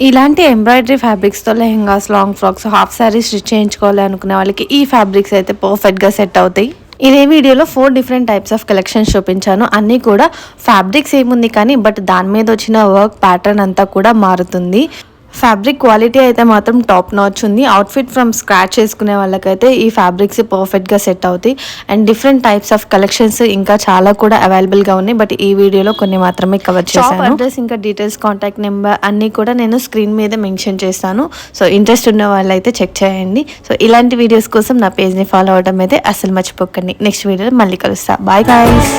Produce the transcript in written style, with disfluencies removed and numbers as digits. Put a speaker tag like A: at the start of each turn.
A: ఇలాంటి ఎంబ్రాయిడరీ ఫ్యాబ్రిక్స్తో lehengas, long frocks, half saris stitch చేయించుకోవాలి అనుకునే వాళ్ళకి ఈ ఫ్యాబ్రిక్స్ అయితే పర్ఫెక్ట్గా సెట్ అవుతాయి. ఇదే వీడియోలో 4 డిఫరెంట్ టైప్స్ ఆఫ్ కలెక్షన్స్ చూపించాను. అన్నీ కూడా ఫ్యాబ్రిక్స్ ఏముంది కానీ బట్ దాని మీద వచ్చిన వర్క్ ప్యాటర్న్ అంతా కూడా మారుతుంది. ఫ్యాబ్రిక్ క్వాలిటీ అయితే మాత్రం టాప్ నాచ్ ఉంది. అవుట్ఫిట్ ఫ్రమ్ స్క్రాచ్ చేసుకునే వాళ్ళకైతే ఈ ఫ్యాబ్రిక్స్ పర్ఫెక్ట్గా సెట్ అవుతాయి. And different types of collections ఇంకా చాలా కూడా అవైలబుల్గా ఉన్నాయి. బట్ ఈ వీడియోలో కొన్ని మాత్రమే కవర్ చేశాను. అడ్రస్ ఇంకా డీటెయిల్స్, కాంటాక్ట్ నెంబర్ అన్నీ కూడా నేను స్క్రీన్ మీద మెన్షన్ చేస్తాను. సో ఇంట్రెస్ట్ ఉన్న వాళ్ళైతే చెక్ చేయండి. సో ఇలాంటి వీడియోస్ కోసం నా పేజ్ని ఫాలో అవడం అయితే అసలు మర్చిపోకండి. నెక్స్ట్ వీడియోలో మళ్ళీ కలుస్తా. Bye guys.